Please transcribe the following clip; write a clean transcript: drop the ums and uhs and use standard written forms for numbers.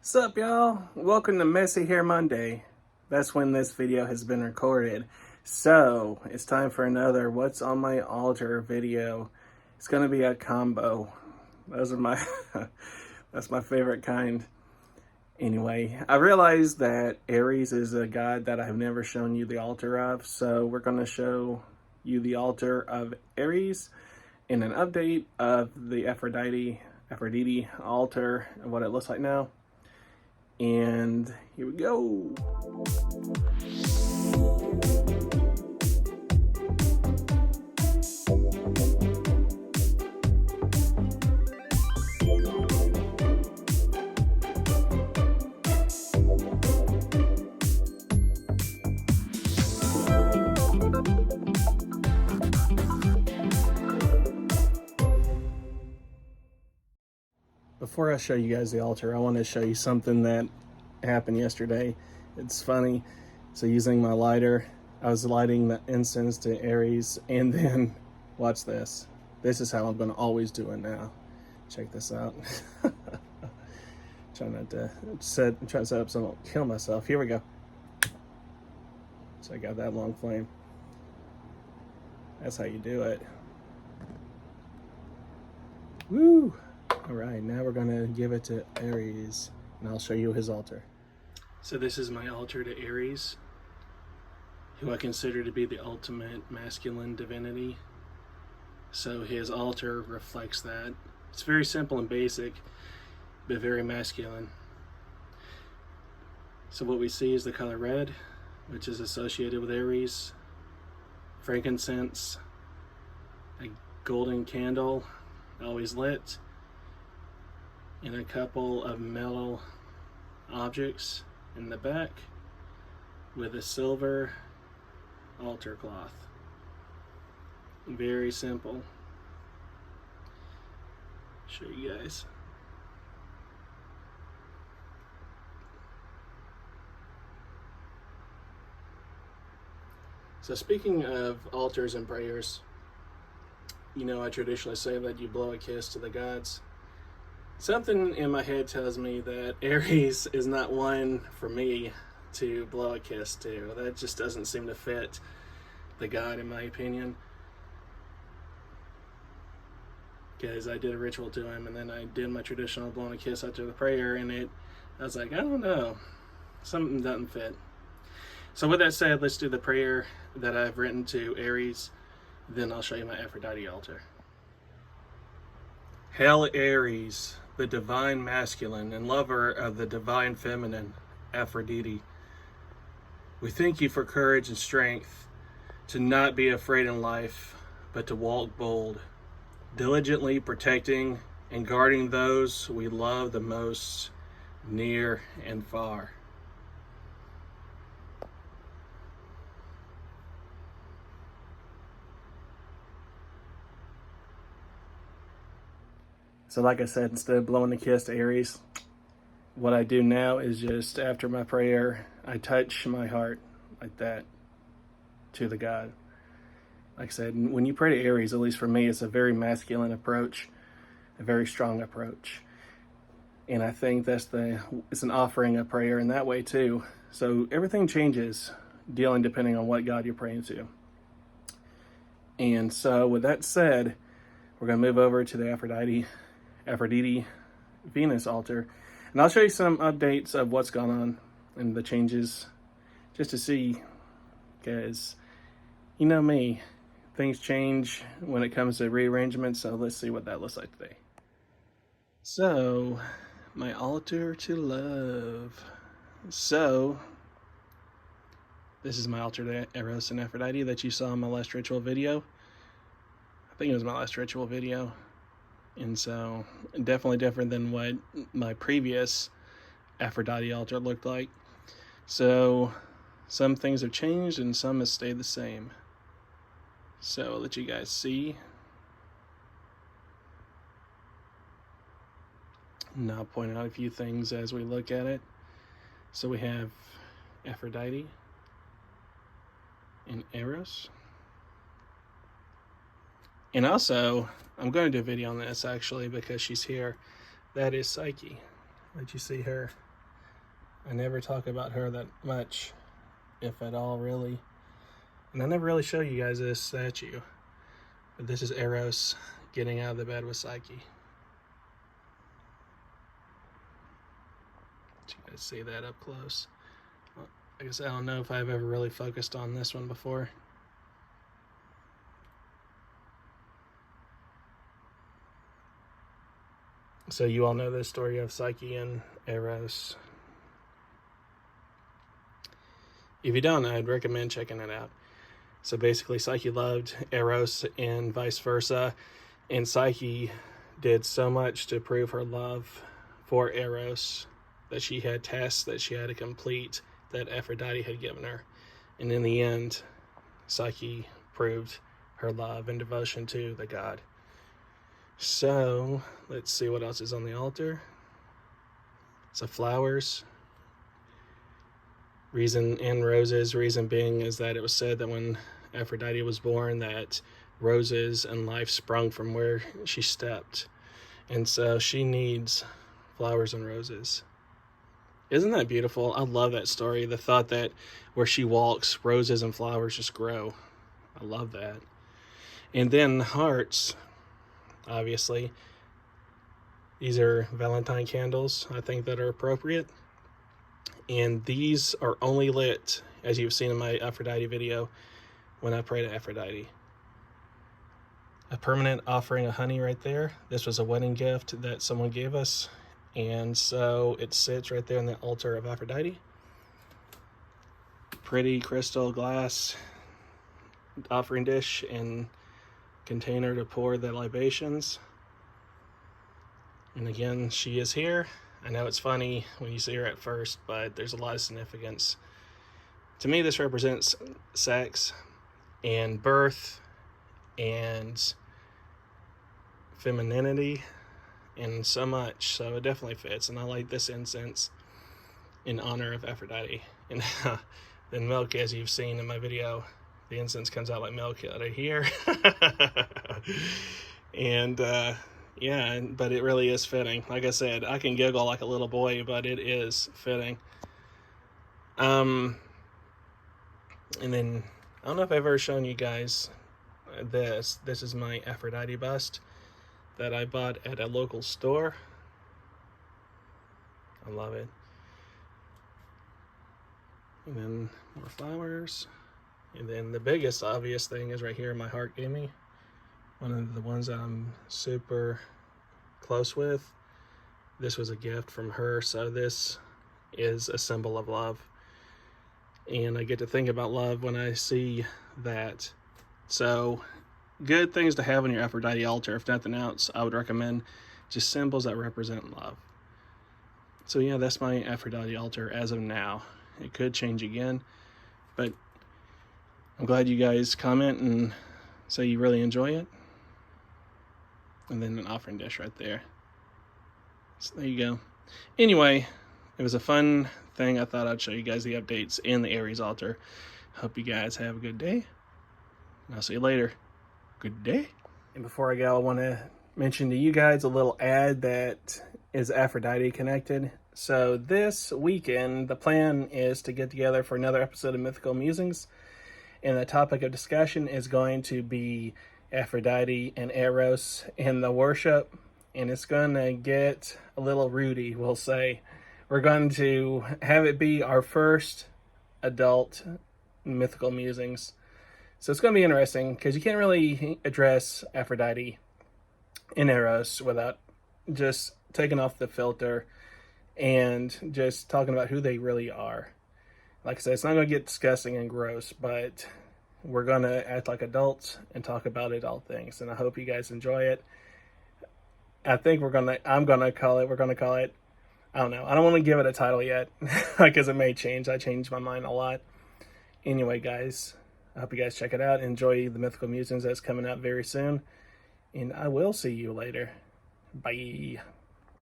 What's up, y'all? Welcome to Messy Hair Monday. That's when this video has been recorded. So, it's time for another What's on My Altar video. It's gonna be a combo. Those are my, that's my favorite kind. Anyway, I realized that Aries is a god that I've never shown you the altar of. So, we're gonna show you the altar of Aries and an update of the Aphrodite altar and what it looks like now. And here we go. Before I show you guys the altar, I want to show you something that happened yesterday. It's funny. So using my lighter, I was lighting the incense to Aries, and then watch this. This is how I'm going to always do it now. Check this out. Try not to try to set up so I don't kill myself. Here we go. So I got that long flame. That's how you do it. Woo! All right, now we're gonna give it to Aries, and I'll show you his altar. So this is my altar to Aries, who I consider to be the ultimate masculine divinity. So his altar reflects that. It's very simple and basic, but very masculine. So what we see is the color red, which is associated with Aries, frankincense, a golden candle, always lit, and a couple of metal objects in the back with a silver altar cloth. Very simple. Show you guys. So speaking of altars and prayers, you know, I traditionally say that you blow a kiss to the gods. Something in my head tells me that Aries is not one for me to blow a kiss to. That just doesn't seem to fit the god, in my opinion. Because I did a ritual to him, and then I did my traditional blowing a kiss after the prayer, and I was like, I don't know, something doesn't fit. So with that said, let's do the prayer that I've written to Aries, then I'll show you my Aphrodite altar. Hail Aries, the divine masculine and lover of the divine feminine, Aphrodite. We thank you for courage and strength to not be afraid in life, but to walk bold, diligently protecting and guarding those we love the most, near and far. So like I said, instead of blowing a kiss to Aries, what I do now is just after my prayer, I touch my heart like that to the god. Like I said, when you pray to Aries, at least for me, it's a very masculine approach, a very strong approach. And I think it's an offering of prayer in that way too. So everything changes depending on what God you're praying to. And so with that said, we're going to move over to the Aphrodite Venus altar, and I'll show you some updates of what's gone on and the changes, just to see, because you know me, things change when it comes to rearrangement. So let's see what that looks like today. So my altar to love. So this is my altar to Eros and Aphrodite that you saw in my last ritual video. I think it was my last ritual video. And so definitely different than what my previous Aphrodite altar looked like. So some things have changed and some have stayed the same. So I'll let you guys see. And I'll point out a few things as we look at it. So we have Aphrodite and Eros. And also, I'm going to do a video on this actually because she's here. That is Psyche. Let you see her. I never talk about her that much, if at all, really. And I never really show you guys this statue. But this is Eros getting out of the bed with Psyche. You guys see that up close? Well, I guess I don't know if I've ever really focused on this one before. So you all know the story of Psyche and Eros. If you don't, I'd recommend checking it out. So basically, Psyche loved Eros and vice versa. And Psyche did so much to prove her love for Eros that she had tasks that she had to complete that Aphrodite had given her. And in the end, Psyche proved her love and devotion to the god. So, let's see what else is on the altar. So flowers. Reason, and roses. Reason being is that it was said that when Aphrodite was born that roses and life sprung from where she stepped. And so she needs flowers and roses. Isn't that beautiful? I love that story. The thought that where she walks, roses and flowers just grow. I love that. And then hearts, obviously. These are Valentine candles, I think, that are appropriate. And these are only lit, as you've seen in my Aphrodite video, when I pray to Aphrodite. A permanent offering of honey right there. This was a wedding gift that someone gave us. And so it sits right there on the altar of Aphrodite. Pretty crystal glass offering dish and container to pour the libations. And again, she is here. I know it's funny when you see her at first, but there's a lot of significance. To me, this represents sex and birth and femininity and so much. So it definitely fits. And I light this incense in honor of Aphrodite. And then milk, as you've seen in my video, the incense comes out like milk out of here. And yeah, but it really is fitting. Like I said, I can giggle like a little boy, but it is fitting. And then, I don't know if I've ever shown you guys this. This is my Aphrodite bust that I bought at a local store. I love it. And then more flowers. And then the biggest obvious thing is right here, my heart gave me. One of the ones that I'm super close with. This was a gift from her, so this is a symbol of love. And I get to think about love when I see that. So, good things to have on your Aphrodite altar. If nothing else, I would recommend just symbols that represent love. So yeah, that's my Aphrodite altar as of now. It could change again, but I'm glad you guys comment and say you really enjoy it. And then an offering dish right there. So there you go. Anyway, it was a fun thing. I thought I'd show you guys the updates in the Aries altar. Hope you guys have a good day. And I'll see you later. Good day. And before I go, I want to mention to you guys a little ad that is Aphrodite connected. So this weekend, the plan is to get together for another episode of Mythical Musings. And the topic of discussion is going to be Aphrodite and Eros in the worship, and it's going to get a little rooty, we'll say. We're going to have it be our first adult mythical musings. So it's going to be interesting, because you can't really address Aphrodite and Eros without just taking off the filter and just talking about who they really are. Like I said, it's not going to get disgusting and gross, but we're going to act like adults and talk about adult things. And I hope you guys enjoy it. I think we're going to call it, I don't know. I don't want to give it a title yet because it may change. I change my mind a lot. Anyway, guys, I hope you guys check it out. Enjoy the Mythical Musings that's coming out very soon. And I will see you later. Bye.